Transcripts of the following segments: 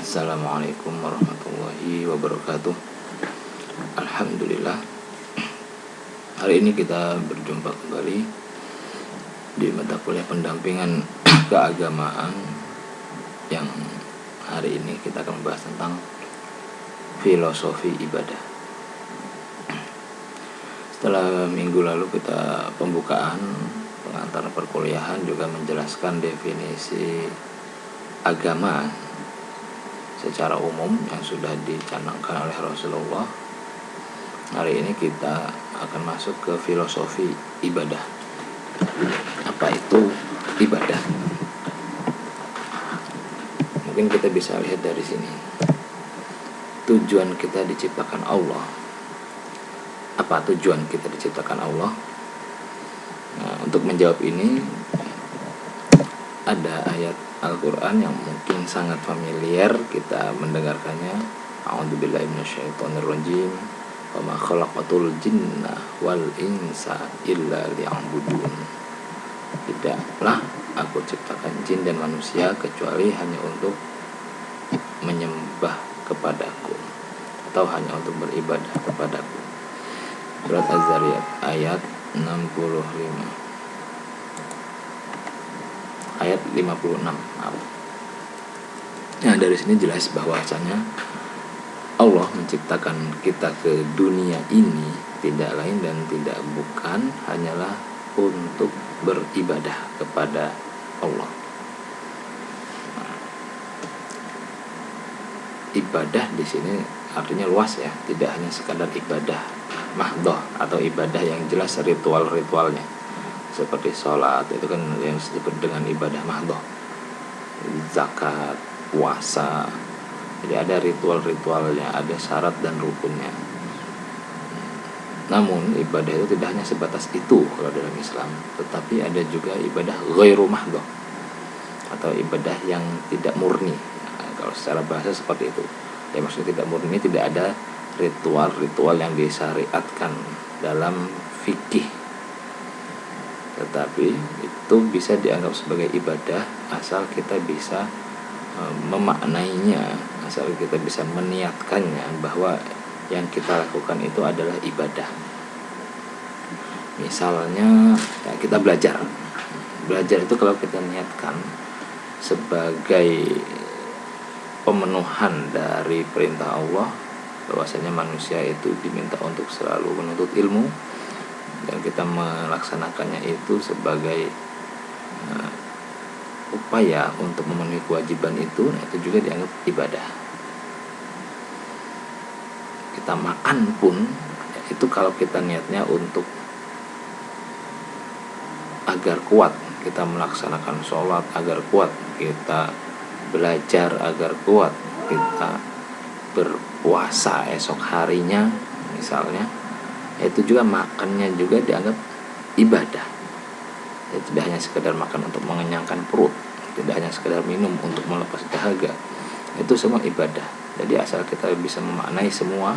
Assalamualaikum warahmatullahi wabarakatuh. Alhamdulillah, hari ini kita berjumpa kembali di mata kuliah pendampingan keagamaan yang hari ini kita akan membahas tentang filosofi ibadah. Setelah minggu lalu kita pembukaan pengantar perkuliahan juga menjelaskan definisi agama secara umum yang sudah dicanangkan oleh Rasulullah. Hari ini kita akan masuk ke filosofi ibadah. Apa itu ibadah? Mungkin kita bisa lihat dari sini. Tujuan kita diciptakan Allah. Apa tujuan kita diciptakan Allah? Nah, untuk menjawab ini ada ayat Al-Quran yang mungkin sangat familiar kita mendengarkannya. A'udzubillahi minasyaitonirrajim. Wa ma khalaqatul jinna wal insa illa liya'budun. Tidaklah aku ciptakan jin dan manusia kecuali hanya untuk menyembah kepadaku atau hanya untuk beribadah kepadaku. Surat Az-Zariyat ayat 65. Ayat 56. Nah, dari sini jelas bahwasanya Allah menciptakan kita ke dunia ini tidak lain dan tidak bukan hanyalah untuk beribadah kepada Allah. Nah, ibadah di sini artinya luas ya, tidak hanya sekadar ibadah mahdhah atau ibadah yang jelas ritual-ritualnya. Seperti sholat, itu kan yang disebut dengan ibadah mahdhah. Zakat, puasa, jadi ada ritual-ritualnya, ada syarat dan rukunnya. Namun ibadah itu tidak hanya sebatas itu kalau dalam Islam, tetapi ada juga ibadah ghairu mahdhah atau ibadah yang tidak murni. Nah, kalau secara bahasa seperti itu. Ya, maksudnya tidak murni, tidak ada ritual-ritual yang disyariatkan dalam fikih, tetapi itu bisa dianggap sebagai ibadah asal kita bisa memaknainya, asal kita bisa meniatkannya bahwa yang kita lakukan itu adalah ibadah. Misalnya ya, kita belajar itu kalau kita niatkan sebagai pemenuhan dari perintah Allah, bahwasanya manusia itu diminta untuk selalu menuntut ilmu, dan kita melaksanakannya itu sebagai upaya untuk memenuhi kewajiban itu, nah itu juga dianggap ibadah. Kita makan pun ya, itu kalau kita niatnya untuk agar kuat kita melaksanakan sholat, agar kuat kita belajar, agar kuat kita berpuasa esok harinya misalnya, itu juga makannya juga dianggap ibadah. Ya, tidak hanya sekedar makan untuk mengenyangkan perut, tidak hanya sekedar minum untuk melepas dahaga, itu semua ibadah. Jadi asal kita bisa memaknai semua,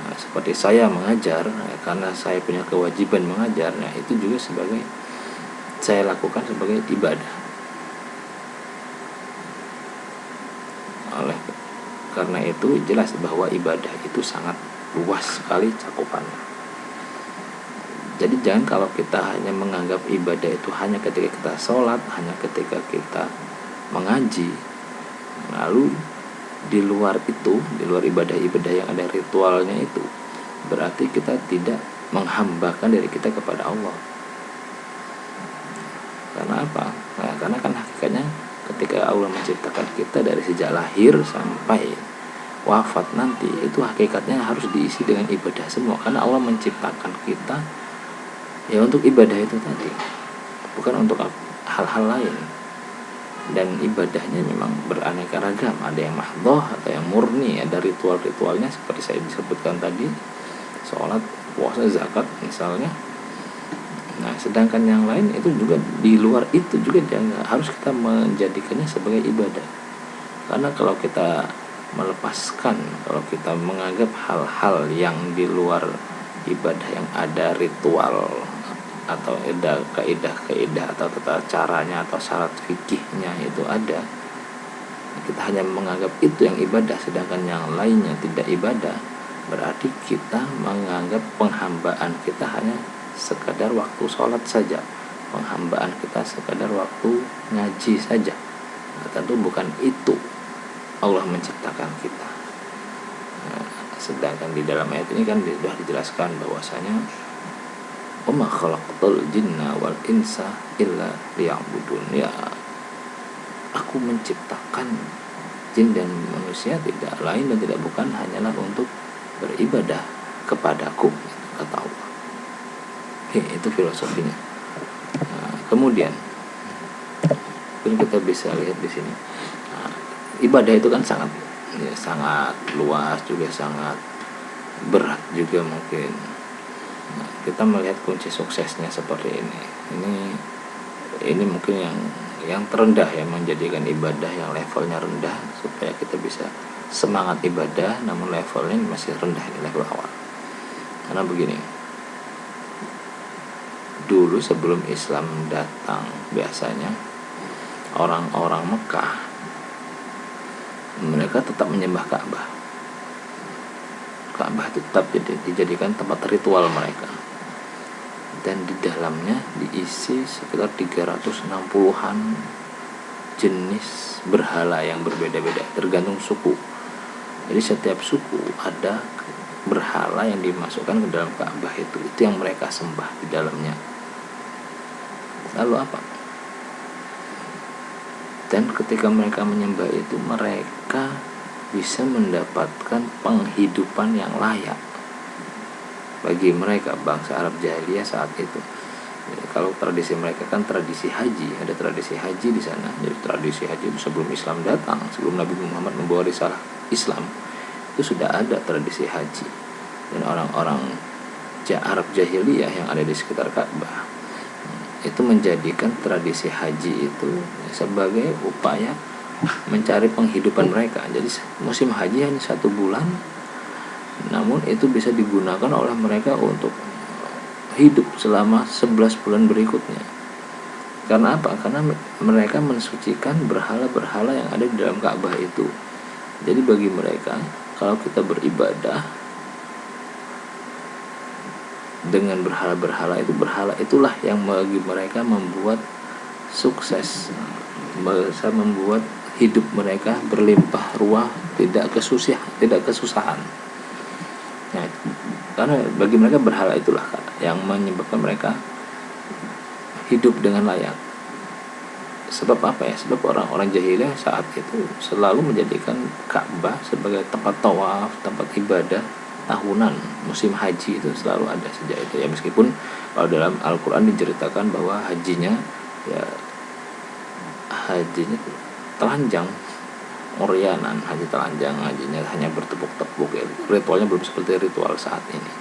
nah, seperti saya mengajar ya, karena saya punya kewajiban mengajar, nah itu juga sebagai saya lakukan sebagai ibadah. Oleh karena itu jelas bahwa ibadah itu sangat luas sekali cakupannya. Jadi jangan kalau kita hanya menganggap ibadah itu hanya ketika kita sholat, hanya ketika kita mengaji, lalu di luar itu, di luar ibadah-ibadah yang ada ritualnya itu, berarti kita tidak menghambakan diri kita kepada Allah. Karena apa? Nah, karena kan hakikatnya ketika Allah menciptakan kita dari sejak lahir sampai wafat nanti, itu hakikatnya harus diisi dengan ibadah semua, karena Allah menciptakan kita ya untuk ibadah itu tadi, bukan untuk hal-hal lain. Dan ibadahnya memang beraneka ragam, ada yang mahdhah atau yang murni, ada ritual-ritualnya seperti saya disebutkan tadi, sholat, puasa, zakat misalnya. Nah, sedangkan yang lain itu juga di luar itu juga harus kita menjadikannya sebagai ibadah. Karena kalau kita melepaskan, kalau kita menganggap hal-hal yang di luar ibadah yang ada ritual atau kaidah-kaidah atau tata caranya atau syarat fikihnya itu ada, kita hanya menganggap itu yang ibadah sedangkan yang lainnya tidak ibadah, berarti kita menganggap penghambaan kita hanya sekadar waktu sholat saja, penghambaan kita sekadar waktu ngaji saja. Nah, tentu bukan itu Allah menciptakan kita. Nah, sedangkan di dalam ayat ini kan sudah dijelaskan bahwasanya wa ma khalaqtul jinna wal insa illa liya'budun, ya aku menciptakan jin dan manusia tidak lain dan tidak bukan hanyalah untuk beribadah kepadaku, kata Allah. Itu filosofinya. Nah, kemudian kita bisa lihat di sini, nah, ibadah itu kan sangat luas juga, sangat berat juga mungkin. Nah, kita melihat kunci suksesnya seperti ini. Ini mungkin yang terendah ya, menjadikan ibadah yang levelnya rendah supaya kita bisa semangat ibadah, namun levelnya masih rendah, ini level awal. Karena begini, dulu sebelum Islam datang, biasanya orang-orang Mekah mereka tetap menyembah Ka'bah. Ka'bah itu tetap dijadikan tempat ritual mereka, dan di dalamnya diisi sekitar 360-an jenis berhala yang berbeda-beda tergantung suku. Jadi setiap suku ada berhala yang dimasukkan ke dalam Ka'bah, itu yang mereka sembah di dalamnya. Lalu apa? Dan ketika mereka menyembah itu, mereka bisa mendapatkan penghidupan yang layak bagi mereka, bangsa Arab jahiliyah saat itu. Jadi, kalau tradisi mereka kan tradisi haji, ada tradisi haji di sana. Jadi tradisi haji itu sebelum Islam datang, sebelum Nabi Muhammad membawa risalah Islam, itu sudah ada tradisi haji. Dan orang-orang Arab jahiliyah yang ada di sekitar Ka'bah itu menjadikan tradisi haji itu sebagai upaya mencari penghidupan mereka. Jadi musim haji hanya 1 bulan, namun itu bisa digunakan oleh mereka untuk hidup selama 11 bulan berikutnya. Karena apa? Karena mereka mensucikan berhala-berhala yang ada di dalam Ka'bah itu. Jadi bagi mereka, kalau kita beribadah dengan berhala-berhala itu, berhala itulah yang bagi mereka membuat sukses, bisa membuat hidup mereka berlimpah ruah, tidak kesusahan. Nah, karena bagi mereka berhala itulah yang menyebabkan mereka hidup dengan layak. Sebab apa ya? Sebab orang-orang jahiliyah saat itu selalu menjadikan Ka'bah sebagai tempat tawaf, tempat ibadah tahunan. Musim haji itu selalu ada sejak itu ya, meskipun kalau dalam Al-Quran diceritakan bahwa hajinya telanjang, oryanan, haji telanjang, hajinya hanya bertepuk-tepuk ya. Ritualnya belum seperti ritual saat ini.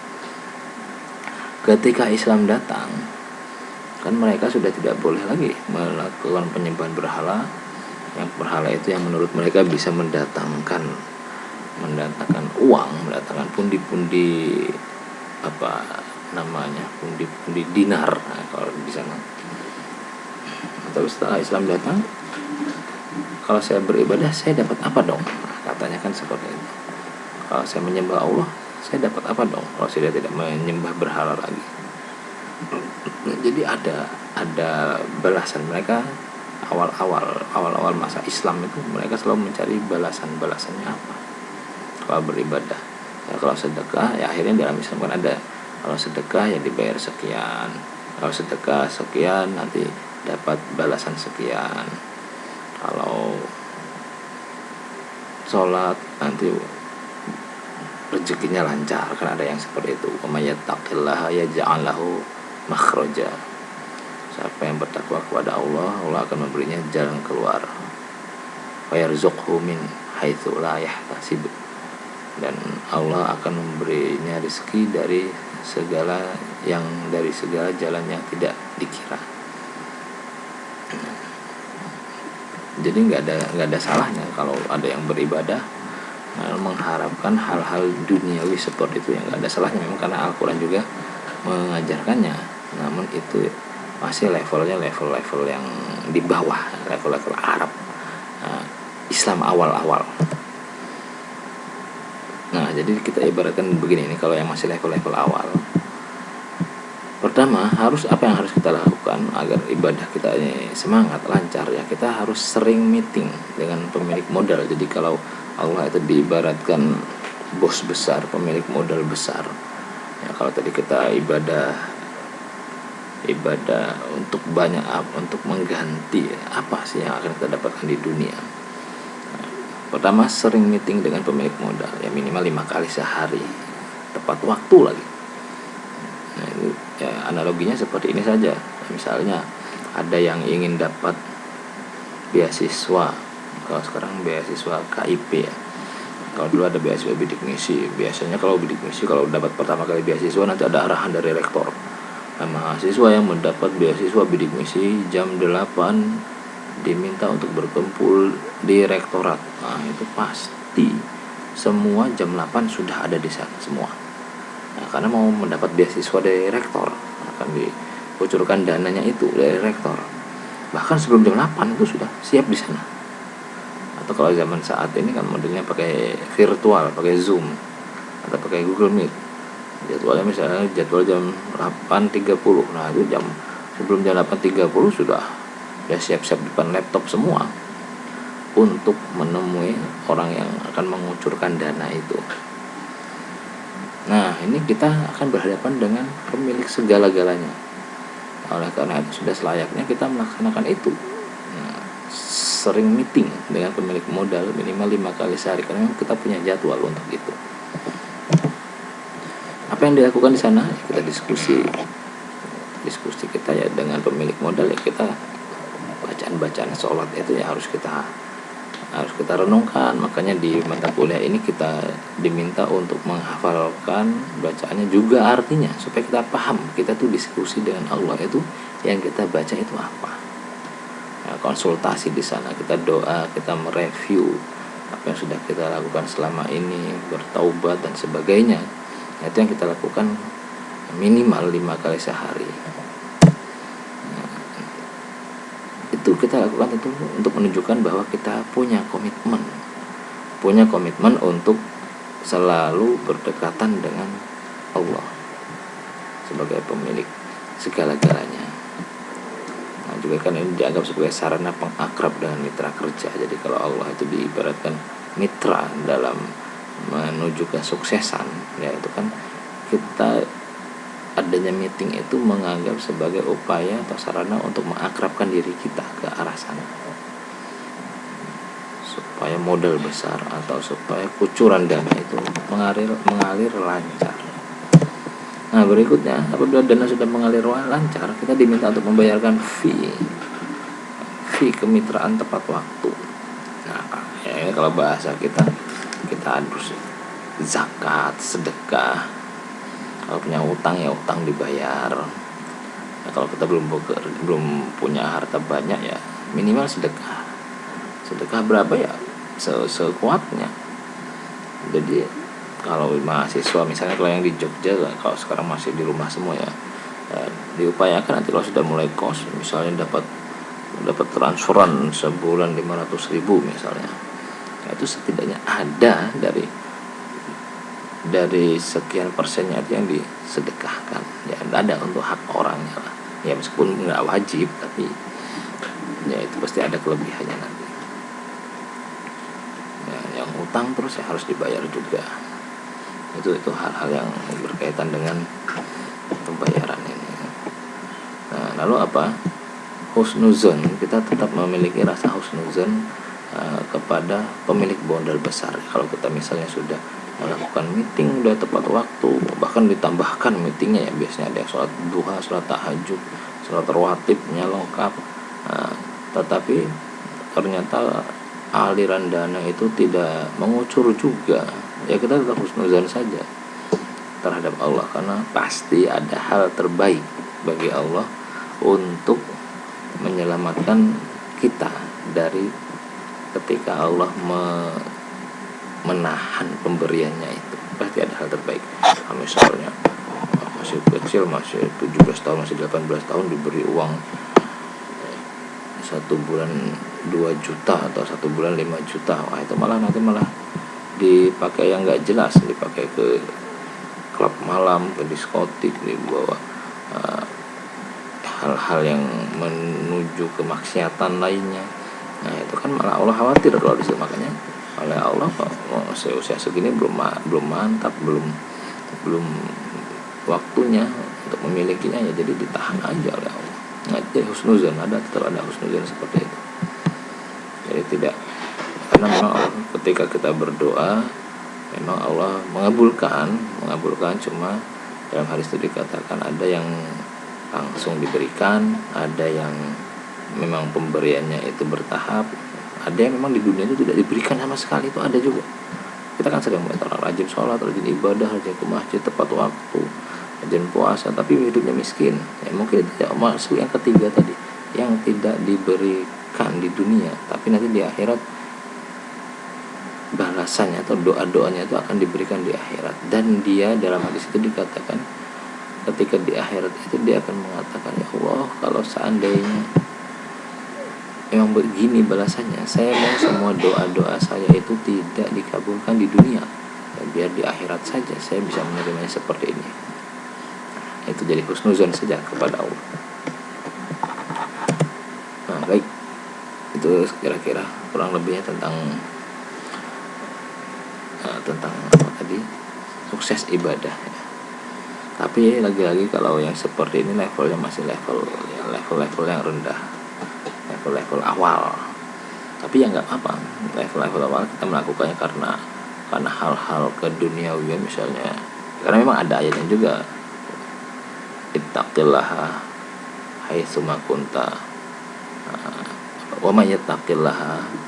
Ketika Islam datang, kan mereka sudah tidak boleh lagi melakukan penyembahan berhala, yang berhala itu yang menurut mereka bisa mendatangkan uang, mendatangkan pundi-pundi pundi-pundi dinar, nah, kalau di sana. Tapi setelah Islam datang, kalau saya beribadah saya dapat apa dong? Nah, katanya kan seperti itu. Kalau saya menyembah Allah, saya dapat apa dong kalau saya tidak menyembah berhala lagi? Jadi ada balasan mereka. Awal masa Islam itu mereka selalu mencari balasannya apa kalau beribadah. Ya, kalau sedekah ya akhirnya dalam Islam kan ada, kalau sedekah ya dibayar sekian, kalau sedekah sekian nanti dapat balasan sekian, kalau sholat nanti rezekinya lancar, kan ada yang seperti itu. Wa may yattaqillaha yaj'al lahu makhraja. Siapa yang bertakwa kepada Allah, Allah akan memberinya jalan keluar. Wa yarzuqhu min haitsu la yahtasib. Dan Allah akan memberinya rezeki dari segala jalan yang tidak dikira. Jadi nggak ada salahnya kalau ada yang beribadah mengharapkan hal-hal duniawi seperti itu, yang nggak ada salahnya memang, karena Al-Quran juga mengajarkannya. Namun itu masih level yang di bawah level Arab. Islam awal-awal. Nah, jadi kita ibaratkan begini nih, kalau yang masih level-level awal, pertama apa yang harus kita lakukan agar ibadah kita ini semangat, lancar, ya kita harus sering meeting dengan pemilik modal. Jadi kalau Allah itu diibaratkan bos besar, pemilik modal besar, ya kalau tadi kita ibadah untuk banyak, untuk mengganti apa sih yang akan kita dapatkan di dunia. Pertama, sering meeting dengan pemilik modal, ya minimal 5 kali sehari, tepat waktu lagi. Nah, ini ya analoginya seperti ini saja. Misalnya ada yang ingin dapat beasiswa, kalau sekarang beasiswa KIP ya. Kalau dulu ada beasiswa bidik misi, biasanya kalau bidik misi kalau dapat pertama kali beasiswa nanti ada arahan dari rektor. Nah, mahasiswa yang mendapat beasiswa bidik misi jam 8 diminta untuk berkumpul di rektorat. Nah, itu pasti semua jam 8 sudah ada di sana semua. Nah, karena mau mendapat beasiswa dari rektor, akan dikucurkan dananya itu dari rektor. Bahkan sebelum jam 8 itu sudah siap di sana. Atau kalau zaman saat ini kan modelnya pakai virtual, pakai Zoom atau pakai Google Meet. Jadwalnya misalnya jadwal jam 8.30. Nah, itu sebelum jam 8.30 sudah siap-siap depan laptop semua untuk menemui orang yang akan mengucurkan dana itu. Nah, ini kita akan berhadapan dengan pemilik segala-galanya. Oleh karena itu sudah selayaknya kita melaksanakan itu. Nah, sering meeting dengan pemilik modal minimal 5 kali sehari, karena kita punya jadwal untuk itu. Apa yang dilakukan di sana? Kita diskusi kita ya dengan pemilik modal, ya kita bacaan sholat itu ya harus kita renungkan. Makanya di mata kuliah ini kita diminta untuk menghafalkan bacaannya juga artinya, supaya kita paham. Kita tuh diskusi dengan Allah, itu yang kita baca itu apa. Nah, konsultasi di sana, kita doa, kita mereview apa yang sudah kita lakukan selama ini, bertaubat dan sebagainya. Itu yang kita lakukan minimal 5 kali sehari. Nah, itu kita lakukan itu untuk menunjukkan bahwa kita punya komitmen untuk selalu berdekatan dengan Allah sebagai pemilik segala-galanya. Nah, juga kan ini dianggap sebagai sarana pengakrab dengan mitra kerja. Jadi kalau Allah itu diibaratkan mitra dalam menuju kesuksesan, ya itu kan kita adanya meeting itu menganggap sebagai upaya atau sarana untuk mengakrabkan diri kita ke arah sana, supaya modal besar atau supaya kucuran dana itu mengalir lancar. Nah, berikutnya, apabila dana sudah mengalir lancar, kita diminta untuk membayarkan fee kemitraan tepat waktu. Nah, ya, kalau bahasa kita harus zakat, sedekah. Kalau punya utang ya utang dibayar. Nah, kalau kita belum punya harta banyak ya minimal sedekah berapa ya sekuatnya. Jadi kalau mahasiswa misalnya, kalau yang di Jogja, kalau sekarang masih di rumah semua ya, diupayakan nanti kalau sudah mulai kos, misalnya dapat transferan sebulan 500.000 misalnya, itu setidaknya ada dari sekian persennya itu yang disedekahkan, ya ada untuk hak orangnya lah, ya meskipun nggak wajib, tapi ya itu pasti ada kelebihannya nanti. Ya, yang utang terus ya harus dibayar juga. Itu hal-hal yang berkaitan dengan pembayaran ini. Nah, lalu apa? Husnuzon, kita tetap memiliki rasa husnuzon kepada pemilik modal besar. Kalau kita misalnya sudah melakukan meeting udah tepat waktu, bahkan ditambahkan meetingnya ya, biasanya ada yang sholat duha, sholat tahajud, sholat rawatibnya lengkap, tetapi ternyata aliran dana itu tidak mengucur juga, ya kita tetap husnuzon saja terhadap Allah, karena pasti ada hal terbaik bagi Allah untuk menyelamatkan kita dari ketika Allah menahan pemberiannya itu. Pasti ada hal terbaik. Misalnya masih kecil, masih 17 tahun, masih 18 tahun diberi uang 1 bulan 2 juta atau 1 bulan 5 juta. Wah, itu nanti malah dipakai yang nggak jelas, dipakai ke klub malam, ke diskotik, dibawa hal-hal yang menuju kemaksiatan lainnya. Nah, itu kan malah Allah khawatir kalau disitu. Makanya oleh Allah kok usia segini belum mantap, belum waktunya untuk memilikinya, ya jadi ditahan aja oleh Allah. Nah, jadi husnuzan, tetap ada husnuzan seperti itu. Jadi tidak, karena memang Allah, ketika kita berdoa memang Allah mengabulkan, cuma dalam hadis itu dikatakan ada yang langsung diberikan, ada yang memang pemberiannya itu bertahap, ada yang memang di dunia itu tidak diberikan sama sekali, itu ada juga. Kita kan sering melihat orang rajin sholat, rajin ibadah, rajin ke masjid tepat waktu, rajin puasa, tapi hidupnya miskin. Ya, mungkin itu masuk yang ketiga tadi, yang tidak diberikan di dunia, tapi nanti di akhirat balasannya atau doa-doanya itu akan diberikan di akhirat. Dan dia dalam hadis itu dikatakan ketika di akhirat itu dia akan mengatakan, ya Allah, kalau seandainya memang begini balasannya, saya mau semua doa-doa saya itu tidak dikabulkan di dunia, ya, biar di akhirat saja saya bisa menerimanya seperti ini. Itu jadi husnuzon saja kepada Allah. Nah, baik, itu kira-kira kurang lebihnya tentang apa tadi, sukses ibadah ya. Tapi lagi-lagi kalau yang seperti ini levelnya masih level yang rendah, level awal. Tapi ya nggak apa, level awal kita melakukannya karena hal-hal keduniawian misalnya, karena memang ada ayatnya juga, ittaqillaha haitsu ma kunta wa may yattaqillaha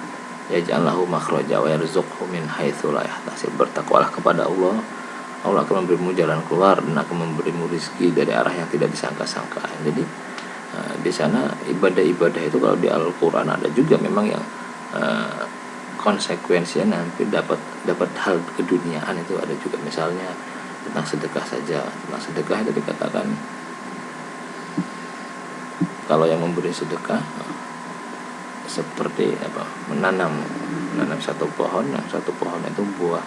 yaj'al lahu makhraja wa yarzuqhu min haitsu la yahtasib. Bertakwalah kepada Allah, Allah akan memberimu jalan keluar dan akan memberimu rezeki dari arah yang tidak disangka-sangka. Jadi di sana ibadah-ibadah itu kalau di Al-Qur'an ada juga memang yang konsekuensinya nanti dapat hal keduniaan itu ada juga. Misalnya tentang sedekah saja, tentang sedekah itu dikatakan kalau yang memberi sedekah seperti menanam satu pohon, yang satu pohon itu buah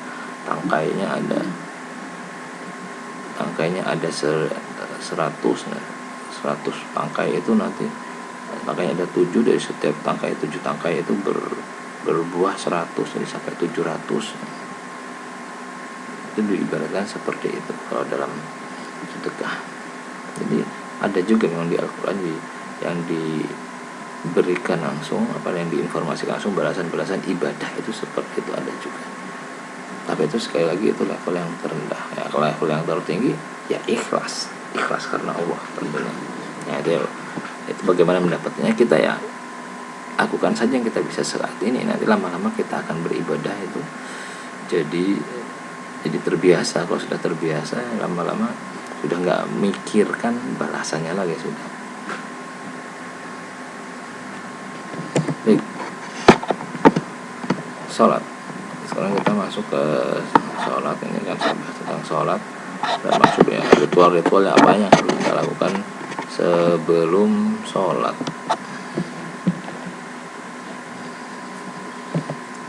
tangkainya ada 100 tangkai, itu nanti tangkainya ada 7, dari setiap tangkai 7 tangkai itu berbuah 100, jadi sampai 700. Itu diibaratkan seperti itu kalau dalam sedekah. Jadi ada juga memang di Al-Quran yang diberikan langsung, yang diinformasikan langsung balasan ibadah itu seperti itu ada juga. Tapi itu sekali lagi itu level yang terendah ya. Kalau level yang tertinggi ya ikhlas karena Allah tentunya. Ya itu bagaimana mendapatnya, kita ya lakukan saja yang kita bisa saat ini. Nanti lama-lama kita akan beribadah itu jadi terbiasa. Kalau sudah terbiasa, lama-lama sudah nggak mikirkan balasannya lagi sudah. Baik, sholat. Sekarang kita masuk ke sholat. Ini kan saya tentang sholat dan maksudnya ritual-ritualnya apa yang harus kita lakukan sebelum sholat.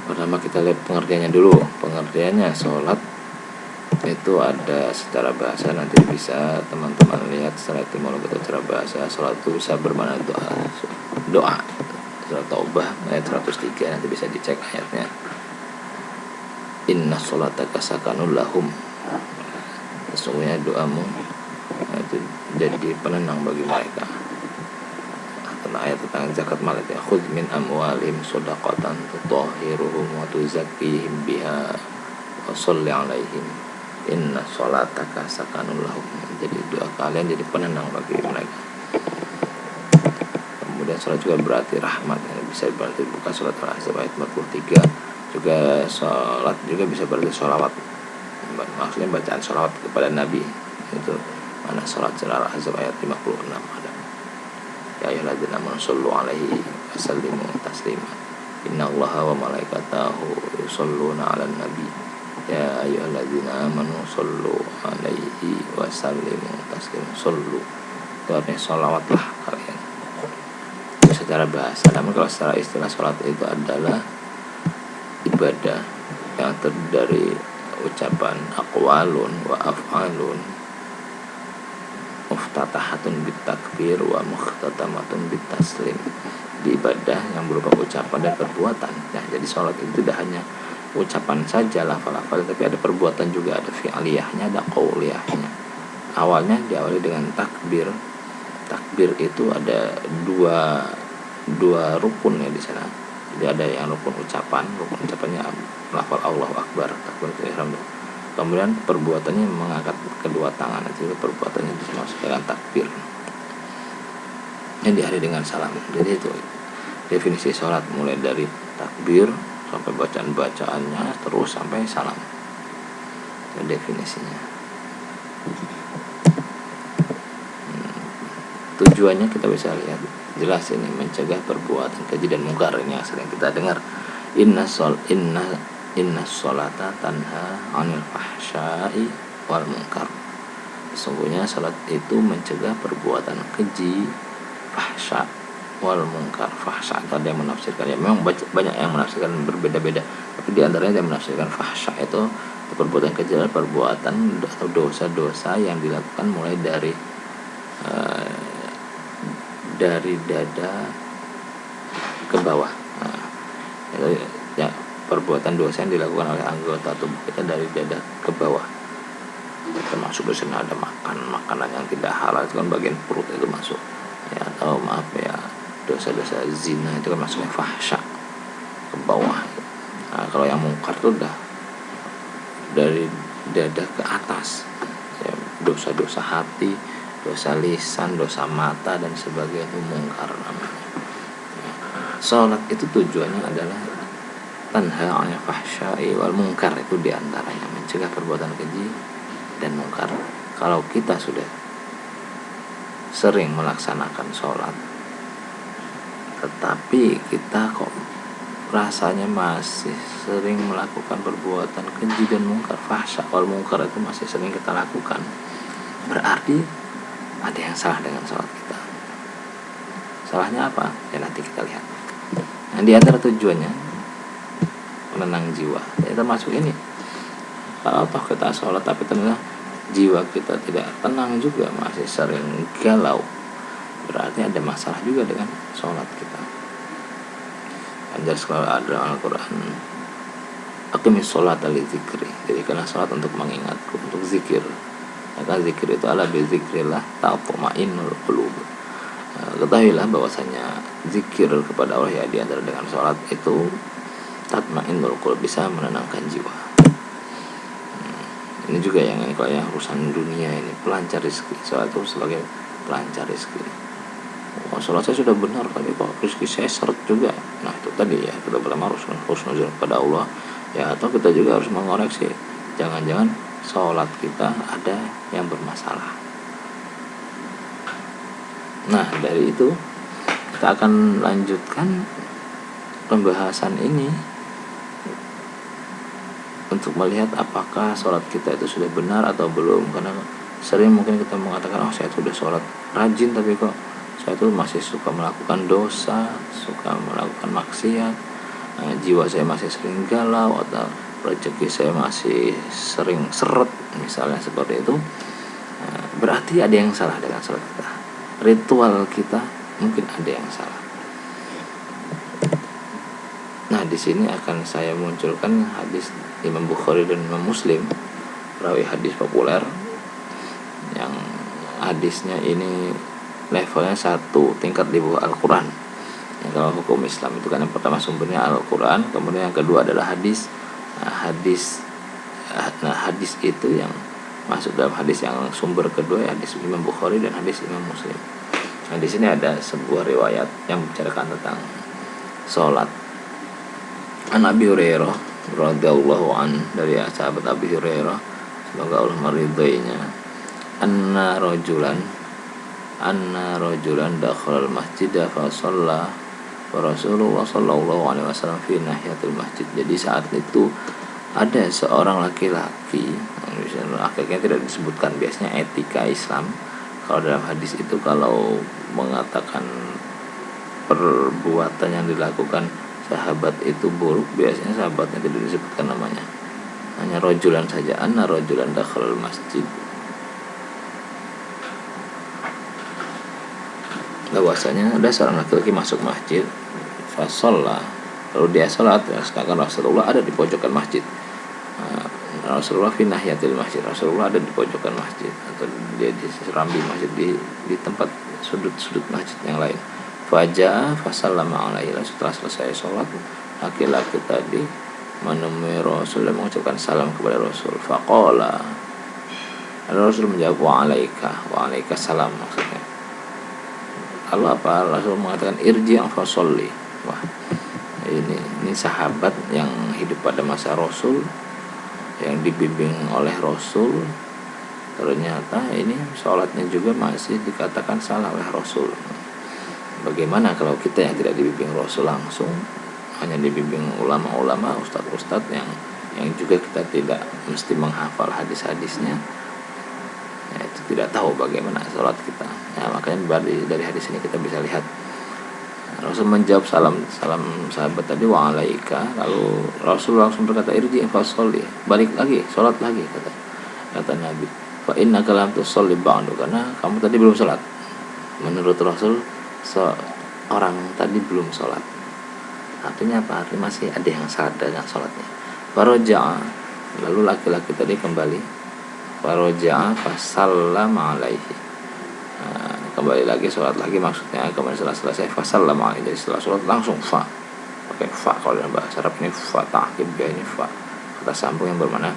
Pertama kita lihat pengertiannya dulu. Pengertiannya sholat itu ada secara bahasa, nanti bisa teman-teman lihat secara etimologi atau secara bahasa. Sholat itu bisa bermakna doa. Surah Taubah ayat 103, nanti bisa dicek ayatnya. Inna sholataka sakanul lahum, sesungguhnya doamu itu jadi penenang bagi mereka. Tentang ayat tentang zakat mal ya, khudz min amwalihim shadaqatan tutahhiruhum wa tuzakkihim biha wa sholli alaihim inna sholataka sakanul lahum. Jadi doa kalian jadi penenang bagi mereka. Kemudian sholat juga berarti rahmat, bisa berarti buka surat Al-Ahzab ayat 43. Juga sholat juga bisa berarti sholawat, maksudnya bacaan sholawat kepada Nabi. Itu mana sholat surah Al-Ahzab ayat 56 ada, ya ayyuhalladzina amanu shollu alaihi wasallimu taslima innallaha wa malaikatahu yusholluna 'alan nabi ya ayyuhalladzina amanu shollu alaihi wasallimu taslima. Shollu itu artinya sholawatlah kalian. Bisa secara bahasa. Namun kalau secara istilah, sholat itu adalah ibadah yang terdiri dari ucapan aqwalun wa af'alun, muftatahatun bitakbir wa mukhtatamatun bitaslim. Di ibadah yang berupa ucapan dan perbuatan. Nah, jadi sholat itu tidak hanya ucapan saja, lafal-lafal, tapi ada perbuatan juga, ada fi'liyahnya, ada qauliyahnya. Awalnya diawali dengan takbir. Takbir itu ada dua rukun ya di sana. Jadi ada yang rukun ucapannya lafal Allahu Akbar, takbiratul ihram. Kemudian perbuatannya mengangkat kedua tangan, itu perbuatannya dimaksud dengan takbir. Yang diakhiri dengan salam. Jadi itu definisi sholat, mulai dari takbir sampai bacaan-bacaannya terus sampai salam. Itu definisinya. Tujuannya kita bisa lihat jelas ini, mencegah perbuatan keji dan mungkar. Ini yang sering kita dengar, inna sholata tanha 'anil fahsya'i wal munkar. Sesungguhnya salat itu mencegah perbuatan keji, fahsya wal munkar. Fahsya itu ada yang menafsirkan, ya memang banyak yang menafsirkan berbeda-beda, tapi di antaranya yang menafsirkan fahsya itu perbuatan keji adalah perbuatan atau dosa-dosa yang dilakukan mulai dari dada ke bawah. Nah, itu ya, perbuatan dosa yang dilakukan oleh anggota tubuh kita dari dada ke bawah. Termasuk di sana ada makanan yang tidak halal, itu kan bagian perut itu masuk. Ya, atau maaf ya, dosa-dosa zina itu kan masuknya fahsya ke bawah. Nah, kalau yang mungkar itu udah dari dada ke atas. Ya, dosa-dosa hati, dosa lisan, dosa mata dan sebagainya itu mungkar namanya. Ya. Salat itu tujuannya adalah tanha 'anil fahsya'i wal munkar, itu diantaranya mencegah perbuatan keji dan mungkar. Kalau kita sudah sering melaksanakan sholat, tetapi kita kok rasanya masih sering melakukan perbuatan keji dan mungkar, fahsya wal munkar itu masih sering kita lakukan, berarti ada yang salah dengan sholat kita. Salahnya apa? Ya nanti kita lihat. Nah, di antara tujuannya menenang jiwa, ya termasuk ini. Kalau toh kita sholat tapi ternyata jiwa kita tidak tenang juga, masih sering galau, berarti ada masalah juga dengan sholat kita. Anjar kalau ada Al-Quran, aqimis sholata li dzikri, jadi karena sholat untuk mengingatku, untuk zikir. Maka zikir itu ala bi dzikrillah tatma'innul qulub. Ketahuilah bahwasanya zikir kepada Allah ya di antara dengan sholat itu tatma'innul qulub, bisa menenangkan jiwa. Ini juga yang ini, kalau yang urusan dunia ini, pelancar rezeki. Sholat itu sebagai pelancar rezeki. Oh, sholat saya sudah benar, tapi kok rezeki saya seret juga. Nah itu tadi ya, kita pertama harus husnuzon kepada Allah ya, atau kita juga harus mengoreksi, jangan-jangan sholat kita ada yang bermasalah. Nah dari itu kita akan lanjutkan pembahasan ini untuk melihat apakah sholat kita itu sudah benar atau belum. Karena sering mungkin kita mengatakan, oh saya sudah sholat rajin, tapi kok saya itu masih suka melakukan dosa, suka melakukan maksiat, jiwa saya masih sering galau, atau rezeki saya masih sering seret, misalnya seperti itu. Berarti ada yang salah dengan sholat kita, ritual kita mungkin ada yang salah. Nah di sini akan saya munculkan hadis Imam Bukhari dan Imam Muslim, rawi hadis populer, yang hadisnya ini levelnya satu tingkat di bawah Al-Quran. Ya, kalau hukum Islam itu kan yang pertama sumbernya Al-Quran, kemudian yang kedua adalah hadis. Hadis itu yang masuk dalam hadis yang sumber kedua ya, hadis Imam Bukhari dan hadis Imam Muslim. Nah di sini ada sebuah riwayat yang membicarakan tentang sholat. An Abi Hurairah radhiyallahu an, dari sahabat Abi Hurairah, semoga Allah meridainya, anna rajulan dakhala al-masjid fa shalla wa Rasulullah sallallahu alaihi wasallam fi nahiyatil masjid. Jadi saat itu ada seorang laki-laki, akhirnya tidak disebutkan, biasanya etika Islam kalau dalam hadis itu kalau mengatakan perbuatan yang dilakukan sahabat itu buruk, biasanya sahabatnya tidak disebutkan namanya, hanya rojulan saja. Anna rojulan dakhalal masjid, bahwasanya ada seorang laki-laki masuk masjid, fasalla, lalu dia salat, sedangkan Rasulullah ada di pojokan masjid. Rasulullah fi nahiyatil masjid, Rasulullah ada di pojokan masjid, atau dia di serambi masjid, di tempat sudut-sudut masjid yang lain. Faja'a fasallama alaihi, setelah selesai sholat, laki-laki tadi menemui Rasul dan mengucapkan salam kepada Rasul. Faqala, Rasul menjawab wa alaika salam, maksudnya. Lalu apa? Rasul mengatakan irji' fa sholli. Wah, ini sahabat yang hidup pada masa Rasul, yang dibimbing oleh Rasul, ternyata ini sholatnya juga masih dikatakan salah oleh Rasul. Bagaimana kalau kita yang tidak dibimbing Rasul langsung, hanya dibimbing ulama-ulama, ustadz-ustadz yang juga kita tidak mesti menghafal hadis-hadisnya, ya, itu tidak tahu bagaimana sholat kita. Ya, makanya dari hadis ini kita bisa lihat Rasul menjawab salam sahabat tadi wa alaika, lalu Rasul langsung berkata irji' fa sholli, balik lagi, sholat lagi, kata Nabi, fa innaka lam tusalli ba'du, karena kamu tadi belum sholat. Menurut Rasul, seorang tadi belum sholat. Artinya apa? Artinya masih ada yang salah dengan sholatnya. Faraja'a, lalu laki-laki tadi kembali, faraja'a fa sallama alaihi, kembali lagi sholat lagi, maksudnya kembali setelah selesai fa sallama alaihi, jadi setelah sholat langsung fa, pakai fa kalau dalam bahasa Arab ini fa ta'qib, ini fa, kata sambung yang bermakna